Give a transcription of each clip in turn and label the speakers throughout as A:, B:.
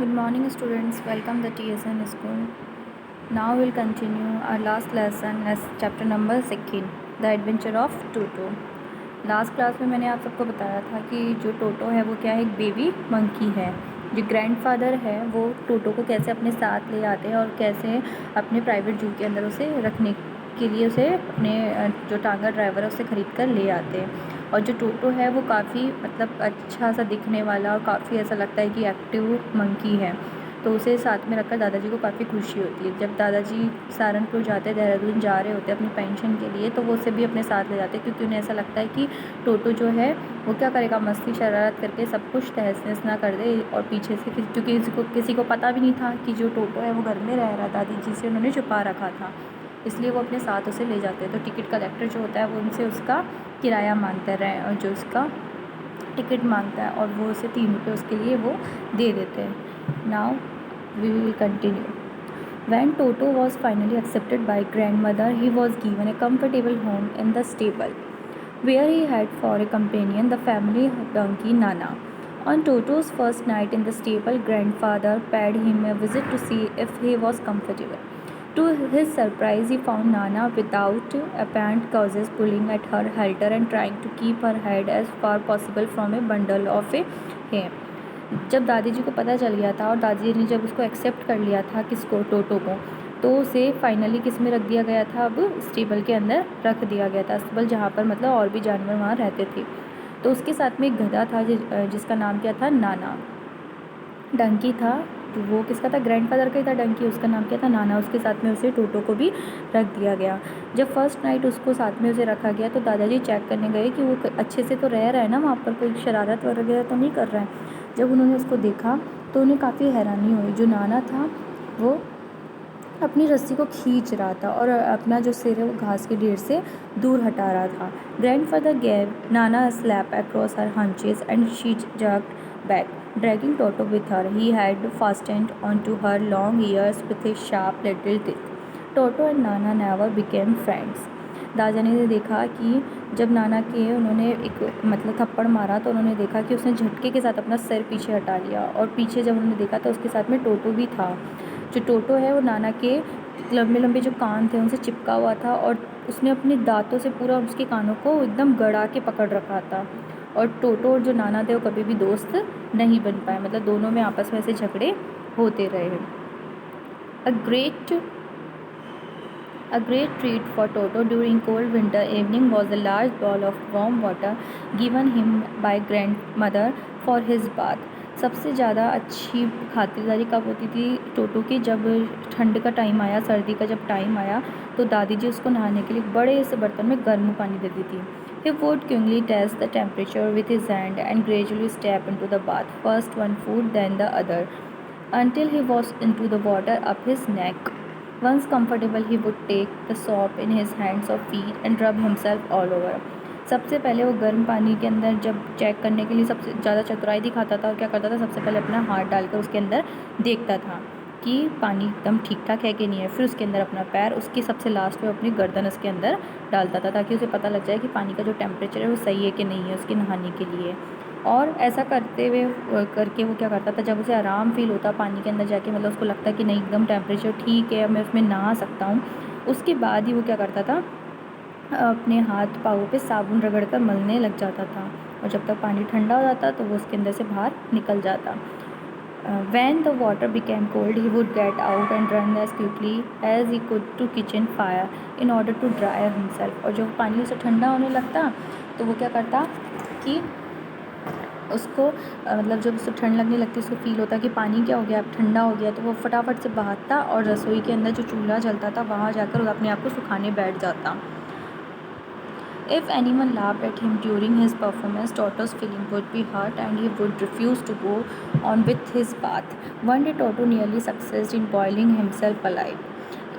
A: Good morning, students. Welcome the TSN school. Now we'll continue our last lesson, chapter number 16, The Adventure of Toto. Last class में मैंने आप सबको बताया था कि जो टोटो है वो क्या है, एक बेबी मंकी है। जो ग्रैंडफादर है वो टोटो को कैसे अपने साथ ले आते हैं और कैसे अपने प्राइवेट जू के अंदर उसे रखने के लिए उसे अपने जो टांगा ड्राइवर है उससे ख़रीद कर ले आते हैं। और जो टोटो है वो काफ़ी मतलब अच्छा सा दिखने वाला और काफ़ी ऐसा लगता है कि एक्टिव मंकी है, तो उसे साथ में रखकर दादाजी को काफ़ी खुशी होती है। जब दादाजी सहारनपुर जाते हैं, देहरादून जा रहे होते हैं अपनी पेंशन के लिए, तो वो उसे भी अपने साथ ले जाते हैं क्योंकि उन्हें ऐसा लगता है कि टोटो जो है वो क्या करेगा, मस्ती शरारत करके सब कुछ तहस नहस ना कर दे। और पीछे से क्योंकि किसी को पता भी नहीं था कि जो टोटो है वो घर में रह रहा, दादी जी से उन्होंने छुपा रखा था, इसलिए वो अपने साथ उसे ले जाते हैं। तो टिकट कलेक्टर जो होता है वो उनसे उसका किराया मांगता है और जो उसका टिकट मांगता है और वो उसे 3 रुपये उसके लिए वो दे देते हैं। Now we will continue. When Toto was finally accepted by grandmother, he was given a comfortable home in the stable, where he had for a companion the family donkey Nana. On Toto's first night in the stable, grandfather paid him a visit to see if he was comfortable. To his surprise, he found Nana without apparent causes pulling at her halter and trying to keep her head as far possible from a bundle of hay. जब दादी जी को पता चल गया था और दादी जी ने जब उसको एक्सेप्ट कर लिया था किसको, टोटो को, तो उसे फाइनली किस में रख दिया गया था, अब स्टेबल के अंदर रख दिया गया था। स्टेबल जहाँ पर मतलब और भी जानवर वहाँ रहते थे। तो उसके साथ में एक गधा था जिसका नाम क्या था, नाना। डंकी था, तो वो किसका था, ग्रैंडफादर का ही था डंकी, उसका नाम क्या था, नाना। उसके साथ में उसे टोटो को भी रख दिया गया। जब फर्स्ट नाइट उसको साथ में उसे रखा गया तो दादाजी चेक करने गए कि वो अच्छे से तो रह रहा है ना, वहाँ पर कोई शरारत वगैरह तो नहीं कर रहा है। जब उन्होंने उसको देखा तो उन्हें काफ़ी हैरानी हुई। जो नाना था वो अपनी रस्सी को खींच रहा था और अपना जो सिर है वो घास के ढेर से दूर हटा रहा था। Grandfather gave Nana a slap across her haunches and she jerked back, dragging Toto with her. He had fastened onto her long ears with his sharp little teeth. Toto and Nana never became friends. दादा ने देखा कि जब नाना के उन्होंने एक मतलब थप्पड़ मारा तो उन्होंने देखा कि उसने झटके के साथ अपना सिर पीछे हटा लिया, और पीछे जब उन्होंने देखा तो उसके साथ में टोटो भी था। जो टोटो है वो नाना के लंबे लंबे जो कान थे उनसे चिपका हुआ था और उसने अपने दांतों से पूरा उसके कानों को एकदम गड़ा के पकड़ रखा था। और टोटो और जो नाना थे वो कभी भी दोस्त नहीं बन पाए, मतलब दोनों में आपस में ऐसे झगड़े होते रहे। A great treat for Toto during cold winter evening was a large bowl of warm water given him by grandmother for his bath. सबसे ज़्यादा अच्छी खातिरदारी कब होती थी टोटो की, जब ठंड का टाइम आया, सर्दी का जब टाइम आया तो दादी जी उसको नहाने के लिए बड़े से बर्तन में गर्म पानी देती थी। He would quickly test the temperature with his hand and gradually step into the bath, first one foot then the other, until he was into the water up his neck. Once comfortable, he would take the soap in his hands or feet and rub himself all over. सबसे पहले वो गर्म पानी के अंदर जब check करने के लिए सबसे ज़्यादा चतुराई दिखाता था और क्या करता था, सबसे पहले अपना हाथ डालकर उसके अंदर देखता था कि पानी एकदम ठीक ठाक है कि नहीं है। फिर उसके अंदर अपना पैर, उसकी सबसे लास्ट में अपनी गर्दन उसके अंदर डालता था ताकि उसे पता लग जाए कि पानी का जो टेम्परेचर है वो सही है कि नहीं है उसके नहाने के लिए। और ऐसा करते हुए करके वो क्या करता था, जब उसे आराम फील होता पानी के अंदर जाके, मतलब उसको लगता कि नहीं एकदम टेम्परेचर ठीक है, मैं उसमें नहा सकता हूँ, उसके बाद ही वो क्या करता था, अपने हाथ पाँव पे साबुन रगड़ कर मलने लग जाता था। और जब तक पानी ठंडा हो जाता तो वो उसके अंदर से बाहर निकल जाता। When the water became cold, he would get out and run as quickly as he could to kitchen fire in order to dry himself. और जब पानी उसे ठंडा होने लगता तो वो क्या करता कि उसको मतलब जब उसको ठंड लगने लगती, उसको फील होता कि पानी क्या हो गया, अब ठंडा हो गया, तो वो फटाफट से भागता और रसोई के अंदर जो चूल्हा जलता था वहाँ जाकर अपने आप को सुखाने बैठ जाता। If anyone laughed at him during his performance, Toto's feeling would be hurt and he would refuse to go on with his bath. One day Toto nearly succeeded in boiling himself alive.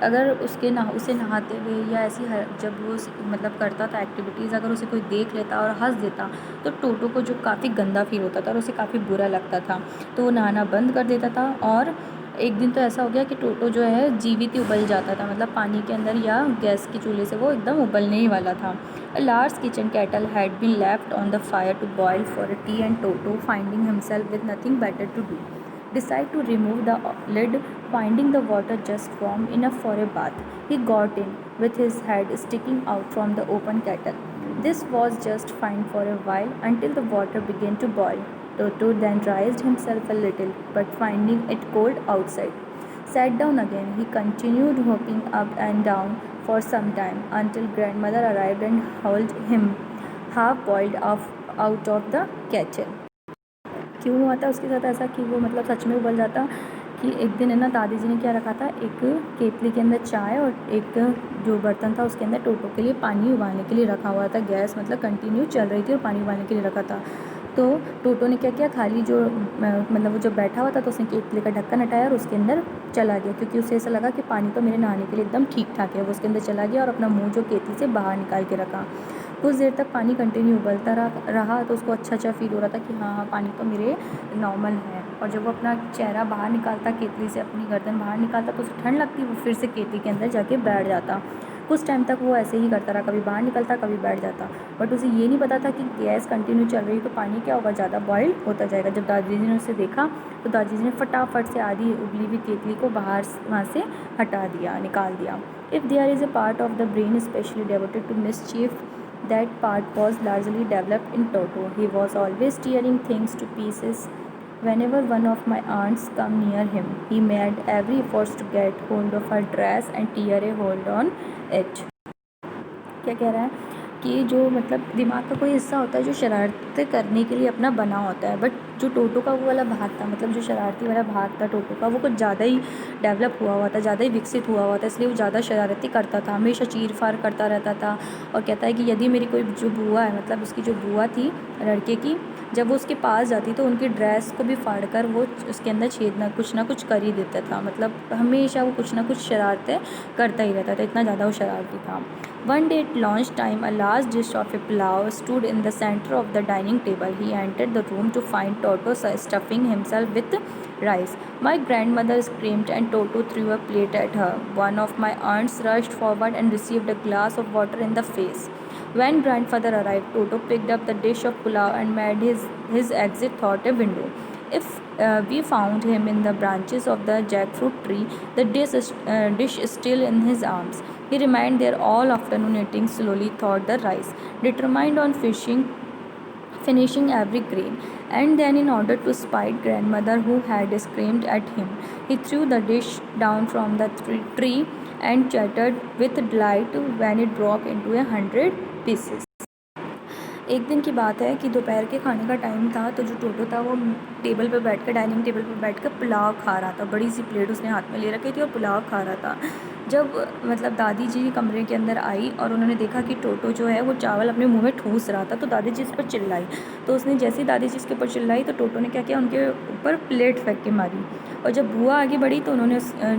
A: अगर उसे नहाते हुए या ऐसी जब वो मतलब करता था एक्टिविटीज़, अगर उसे कोई देख लेता और हंस देता तो टोटो को जो काफ़ी गंदा फील होता था और उसे काफ़ी बुरा लगता था, तो वो नहाना बंद कर देता था। और एक दिन तो ऐसा हो गया कि टोटो जो है जीवित ही उबल जाता था, मतलब पानी के अंदर या गैस के चूल्हे से वो एकदम उबलने ही वाला था। A large kitchen kettle had been left on the fire to boil for a tea and Toto, finding himself with nothing better to do, decided to remove the lid, finding the water just warm enough for a bath. He got in, with his head sticking out from the open kettle. This was just fine for a while until the water began to boil. Toto then raised himself a little, but finding it cold outside, sat down again. He continued hopping up and down for some time until grandmother arrived and hauled him half boiled out of the kettle. क्यों हुआ था उसके साथ ऐसा कि वो मतलब सच में उबल जाता कि एक दिन है ना दादी जी ने क्या रखा था, एक केतली के अंदर चाय और एक जो बर्तन था उसके अंदर टोटो के लिए पानी उबालने के लिए रखा हुआ था। गैस मतलब कंटिन्यू चल रही थी और पानी उबालने के लिए रखा था। तो टोटो ने क्या किया, खाली जो मतलब वो जो बैठा हुआ था तो उसने केतली का ढक्कन हटाया और उसके अंदर चला गया, क्योंकि उसे ऐसा लगा कि पानी तो मेरे नहाने के लिए एकदम ठीक ठाक है। वो उसके अंदर चला गया और अपना मुँह जो केतली से बाहर निकाल के रखा। कुछ देर तक पानी कंटिन्यू उबलता रहा तो उसको अच्छा फील हो रहा था कि हाँ पानी तो मेरे नॉर्मल है। और जब वो अपना चेहरा बाहर निकालता केतली से, अपनी गर्दन बाहर निकालता तो उसे ठंड लगती, वो फिर से केतली के अंदर जाके बैठ जाता। कुछ टाइम तक वो ऐसे ही करता रहा, कभी बाहर निकलता कभी बैठ जाता। बट उसे ये नहीं पता था कि गैस कंटिन्यू चल रही तो पानी क्या होगा, ज़्यादा बॉयल होता जाएगा। जब दादी जी ने उसे देखा तो दादी जी ने फटाफट से आधी उबली हुई केतली को बाहर वहाँ से हटा दिया, निकाल दिया। If there is a part of the brain specially devoted to mischief, that part was largely developed in Toto. He was always tearing things to pieces. Whenever one of my aunts come near him, he made every effort to get hold of her dress and tear a hold on it. क्या कह रहा है कि जो मतलब दिमाग का कोई हिस्सा होता है जो शरारतें करने के लिए अपना बना होता है, बट जो टोटो का वो वाला भाग था, मतलब जो शरारती वाला भाग था टोटो का, वो कुछ ज़्यादा ही डेवलप हुआ था, ज़्यादा ही विकसित हुआ था, इसलिए वो ज़्यादा शरारती करता था, हमेशा चीर फाड़ करता रहता था। और कहता है कि यदि मेरी कोई जो बुआ है, मतलब उसकी जो बुआ थी लड़के की, जब वो उसके पास जाती तो उनकी ड्रेस को भी फाड़ कर वो उसके अंदर छेदना कुछ ना कुछ कर ही देता था। मतलब हमेशा वो कुछ ना कुछ शरारतें करता ही रहता था, इतना ज़्यादा वो शरारती था। One day at lunch time, a large dish of a pulao stood in the center of the dining table. He entered the room to find Toto stuffing himself with rice. My grandmother screamed and Toto threw a plate at her. One of my aunts rushed forward and received a glass of water in the face. When grandfather arrived, Toto picked up the dish of pulao and made his exit through a window. If we found him in the branches of the jackfruit tree, the dish is still in his arms. He remained there all afternoon eating slowly through the rice, determined on finishing every grain. And then, in order to spite grandmother who had screamed at him, he threw the dish down from the tree and chattered with delight when it broke into 100 pieces. एक दिन की बात है कि दोपहर के खाने का टाइम था, तो जो टोटो था वो टेबल पर बैठ कर, डाइनिंग टेबल पर बैठ कर पुलाव खा रहा था। बड़ी सी प्लेट उसने हाथ में ले रखी थी और पुलाव खा रहा था। जब मतलब दादी जी कमरे के अंदर आई और उन्होंने देखा कि टोटो जो है वो चावल अपने मुंह में ठूस रहा था, तो दादी जी इस पर चिल्लाई। तो उसने जैसे ही दादी जी इसके ऊपर चिल्लाई तो टोटो ने क्या किया, उनके ऊपर प्लेट फेंक के मारी। और जब बुआ आगे बढ़ी तो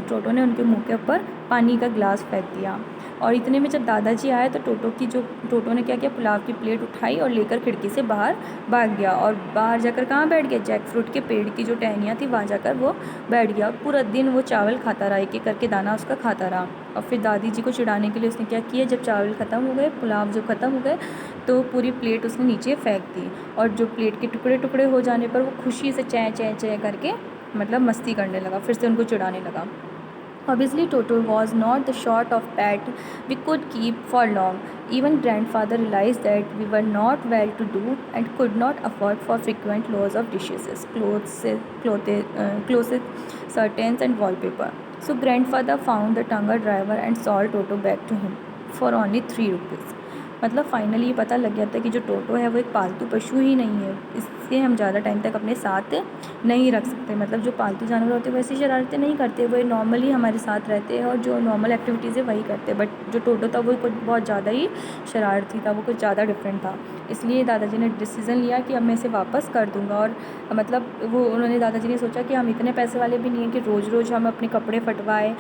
A: टोटो ने उनके मुँह के ऊपर पानी का गिलास फेंक दिया। और इतने में जब दादाजी आए तो टोटो ने क्या किया, पुलाव की प्लेट उठाई और लेकर खिड़की से बाहर भाग गया। और बाहर जाकर कहाँ बैठ गया, जैक फ्रूट के पेड़ की जो टहनियाँ थी वहाँ जाकर वो बैठ गया। और पूरा दिन वो चावल खाता रहा, एक एक करके दाना उसका खाता रहा। और फिर दादी जी को चिढ़ाने के लिए उसने क्या किया, जब चावल ख़त्म हो गए, पुलाव जब ख़त्म हो गए, तो पूरी प्लेट उसने नीचे फेंक दी। और जो प्लेट के टुकड़े टुकड़े हो जाने पर वो खुशी से चै चै चै करके मतलब मस्ती करने लगा, फिर से उनको चिढ़ाने लगा। Obviously, Toto was not the sort of pet we could keep for long. Even grandfather realized that we were not well to do and could not afford for frequent loss of dishes, clothes, curtains, and wallpaper. So grandfather found the Tanga driver and sold Toto back to him for only 3 rupees. मतलब finally ये पता लग गया था कि जो टोटो है वो एक पालतू पशु ही नहीं है, इससे हम ज़्यादा टाइम तक अपने साथ नहीं रख सकते। मतलब जो पालतू जानवर होते हैं वैसी शरारतें नहीं करते, वो नॉर्मली हमारे साथ रहते हैं और जो नॉर्मल एक्टिविटीज़ है वही करते हैं। बट जो टोटो था वो कुछ बहुत ज़्यादा ही शरारती था, वो कुछ ज़्यादा डिफरेंट था। इसलिए दादाजी ने डिसीज़न लिया कि अब मैं इसे वापस कर दूँगा। और मतलब दादाजी ने सोचा कि हम इतने पैसे वाले भी नहीं हैं कि रोज़ रोज़ हम अपने कपड़े फटवाएँ,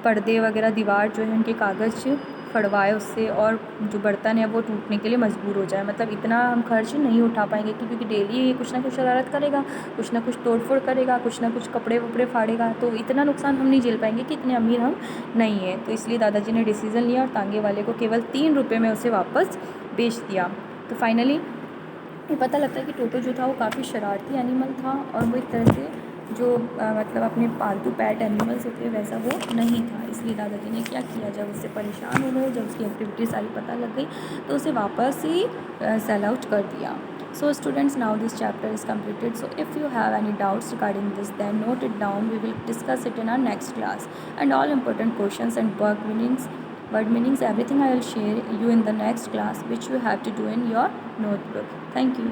A: पर्दे वगैरह, दीवार जो है उनके कागज़ फड़वाए उससे, और जो बर्तन है वो टूटने के लिए मजबूर हो जाए। मतलब इतना हम खर्च नहीं उठा पाएंगे क्योंकि डेली ये कुछ ना कुछ शरारत करेगा, कुछ ना कुछ तोड़फोड़ करेगा, कुछ ना कुछ कपड़े वपड़े फाड़ेगा, तो इतना नुकसान हम नहीं झेल पाएंगे कि इतने अमीर हम नहीं हैं। तो इसलिए दादाजी ने डिसीज़न लिया और तांगे वाले को केवल 3 रुपये में उसे वापस बेच दिया। तो फाइनली ये पता लगता है कि टोटो जो था वो काफ़ी शरारती एनिमल था और वो एक तरह से जो मतलब अपने पालतू पेट एनिमल्स होते हैं वैसा वो नहीं था। इसलिए दादाजी ने क्या किया, जब उससे परेशान हो गए, जब उसकी एक्टिविटी सारी पता लग गई तो उसे वापस ही सेल आउट कर दिया। So students, now this chapter is completed. So if you have any doubts regarding this, then note it down. We will discuss it in our next class. And all important questions and word meanings, everything I will share you in the next class, which you have to do in your notebook. Thank you.